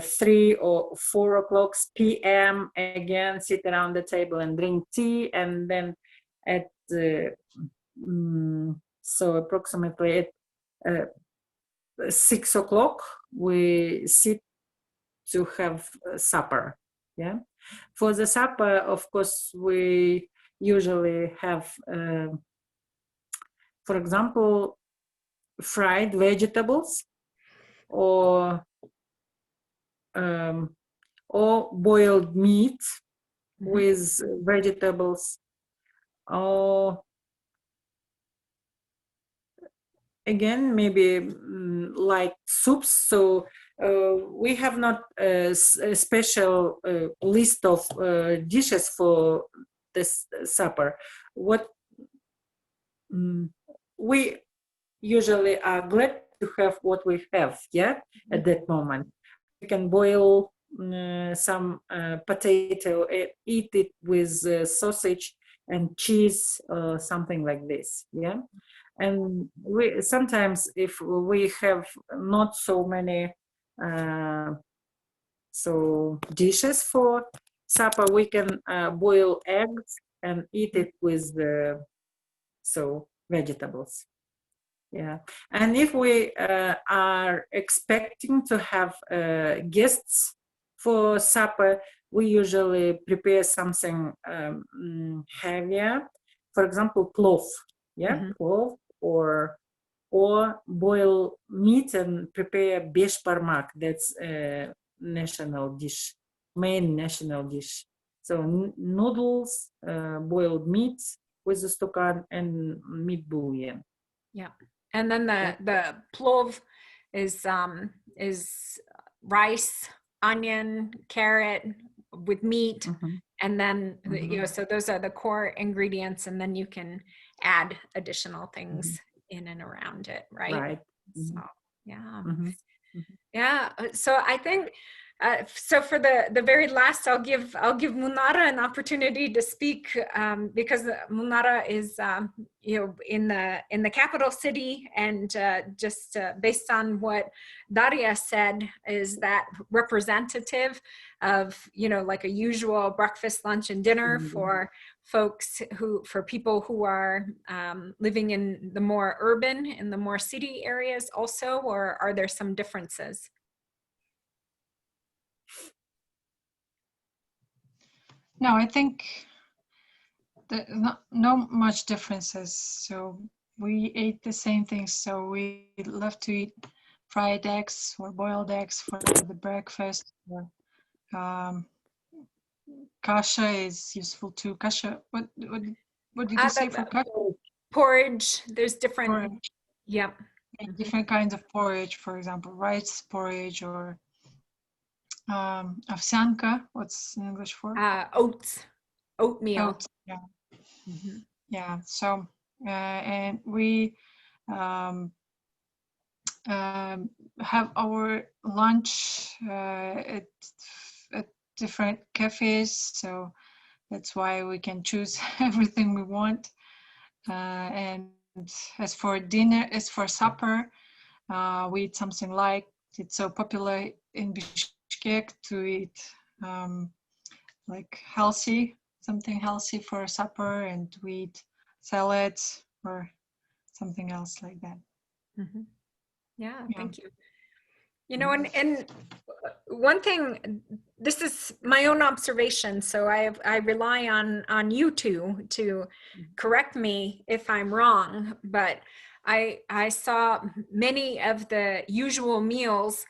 3 or 4 o'clock p.m. again sit around the table and drink tea, and then at so approximately at 6 o'clock we sit to have supper. Yeah, for the supper, of course, we usually have for example, fried vegetables, or boiled meat with vegetables, or again maybe like soups. So we have not a special list of dishes for this supper. What we usually are glad to have what we have, yeah, at that moment. We can boil some potato, eat it with sausage and cheese, something like this, yeah. And we sometimes, if we have not so many dishes for supper, we can boil eggs and eat it with vegetables. Yeah, and if we are expecting to have guests for supper, we usually prepare something heavier. For example, plov, yeah, plov, or boil meat and prepare besh parmak. That's a national dish, main national dish. So noodles, boiled meat with the stokan, and meat bouillon. Yeah. And then the plov is rice, onion, carrot, with meat, Mhm. and then you know, Mhm. so those are the core ingredients, and then you can add additional things in and around it, right? Right. So Mhm. yeah. Mhm. Mhm. Yeah, so I think so for the very last, I'll give Munara an opportunity to speak, because Munara is you know, in the capital city, and just based on what Daria said, is that representative of, you know, like a usual breakfast, lunch, and dinner for folks for people who are living in the more urban, in the more city areas also, or are there some differences? No, I think there's no much differences. So we ate the same things. So we love to eat fried eggs or boiled eggs for the breakfast. Or, kasha is useful too. Kasha, what did you say for kasha? Porridge, there's different, Porridge. yep. Different kinds of porridge, for example, rice porridge or овсянка. What's in English for? Oats, oatmeal. Oats. Yeah. Mhm. Yeah. So and we have our lunch at different cafes, so that's why we can choose everything we want. And as for dinner, as for supper, we eat something like, it's so popular in Bishkek to eat like healthy, something healthy for supper, and we eat salads or something else like that. Mhm. Yeah, Yeah. thank you. You know, and one thing, this is my own observation, so I rely on you two to correct me if I'm wrong, but I saw many of the usual meals,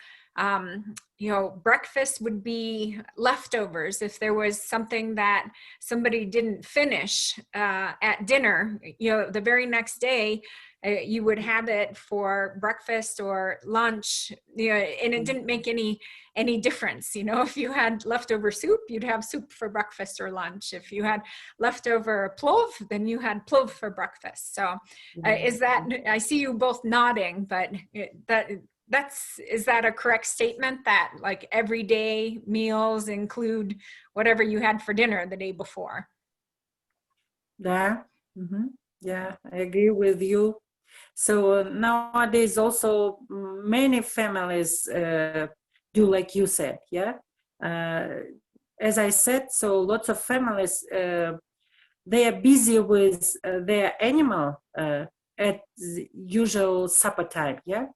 you know, breakfast would be leftovers. If there was something that somebody didn't finish at dinner, you know, the very next day, you would have it for breakfast or lunch, you know, and it didn't make any difference. You know, if you had leftover soup, you'd have soup for breakfast or lunch. If you had leftover plov, then you had plov for breakfast. So is that, I see you both nodding, but is that a correct statement, that like everyday meals include whatever you had for dinner the day before? Yeah. Yeah, I agree with you. So nowadays also many families do like you said, yeah. As I said, so lots of families, they are busy with their animal at the usual supper time, yeah.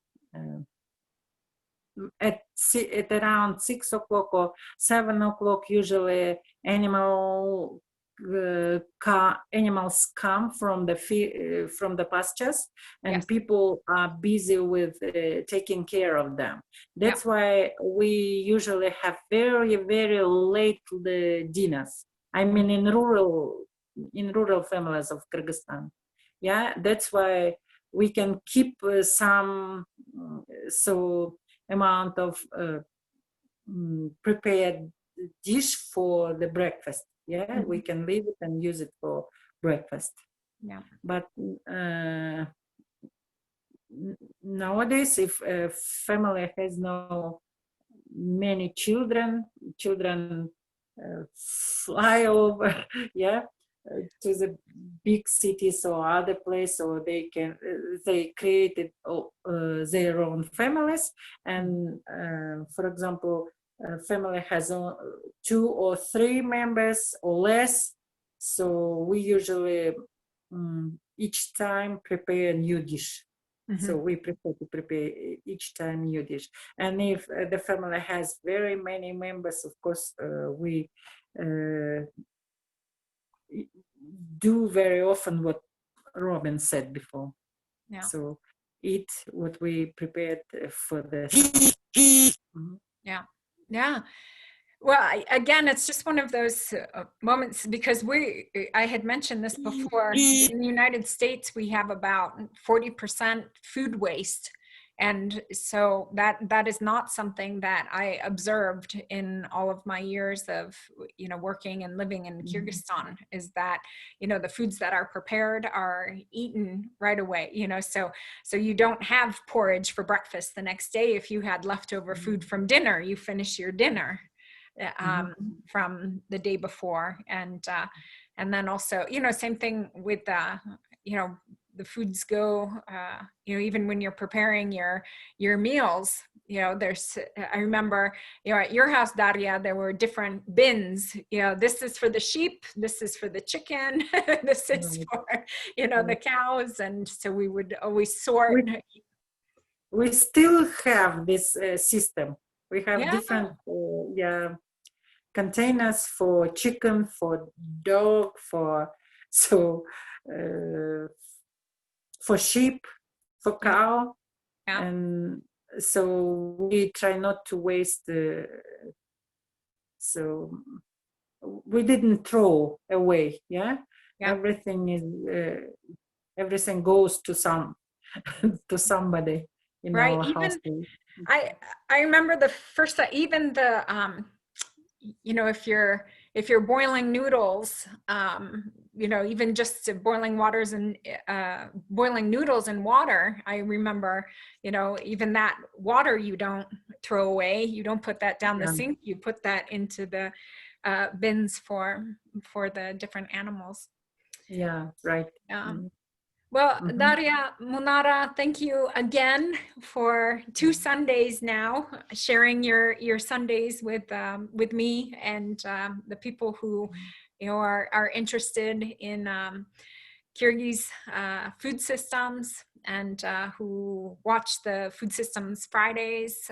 At around 6 o'clock or 7 o'clock, usually animals come from the pastures, and Yes. people are busy with taking care of them. That's why we usually have very, very late dinners. I mean, in rural families of Kyrgyzstan. Yeah, that's why we can keep some amount of prepared dish for the breakfast. Yeah, we can leave it and use it for breakfast. Yeah. But nowadays, if a family has no many children fly over, yeah, to the big cities or other place, or they created their own families, and for example, a family has 2 or 3 members or less, so we usually each time prepare a new dish. So we prefer to prepare each time new dish. And if the family has very many members, of course, we do very often what Robin said before. Yeah. So eat what we prepared for the. Yeah. Yeah. Well, again, it's just one of those moments, because I had mentioned this before, in the United States, we have about 40% food waste. And so that is not something that I observed in all of my years of, working and living in Kyrgyzstan, is that, the foods that are prepared are eaten right away, so you don't have porridge for breakfast the next day. If you had leftover food from dinner, you finish your dinner from the day before. And then also, same thing with, the foods go, even when you're preparing your meals, I remember, at your house, Daria, there were different bins, this is for the sheep, this is for the chicken, this is for, the cows. And so we would always sort. We still have this system. We have different containers for chicken, for dog, for sheep, for cow, and so we try not to waste. So we didn't throw away. Everything is everything goes to somebody in our house. I remember the first time, even the if you're boiling noodles, even just boiling noodles in water, I remember, even that water you don't throw away, you don't put that down the sink, you put that into the bins for the different animals. Yeah, right. Well, Daria, Munara, thank you again for 2 Sundays now, sharing your Sundays with me and the people who are interested in Kyrgyz food systems, and who watch the Food Systems Fridays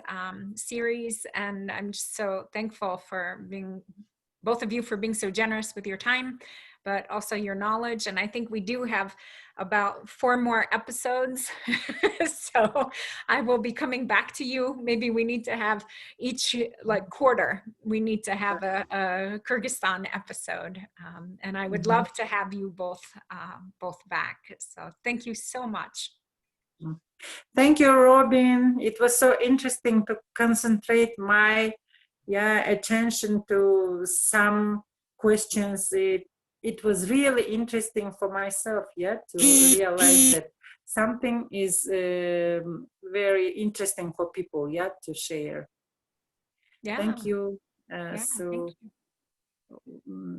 series. And I'm just so thankful for both of you for being so generous with your time, but also your knowledge. And I think we do have about 4 more episodes. So I will be coming back to you. Maybe we need to have each quarter, we need to have a Kyrgyzstan episode. And I would love to have you both back. So thank you so much. Thank you, Robin. It was so interesting to concentrate my attention to some questions. It was really interesting for myself, to realize that something is very interesting for people, to share. Thank you.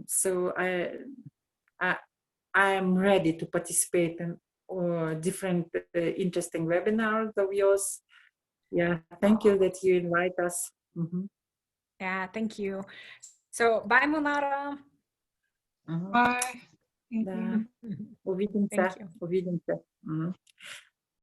So I am ready to participate in different interesting webinars of yours. Thank you that you invite us. Yeah, thank you. So bye, Munara. Bye. Thank you. Увидимся.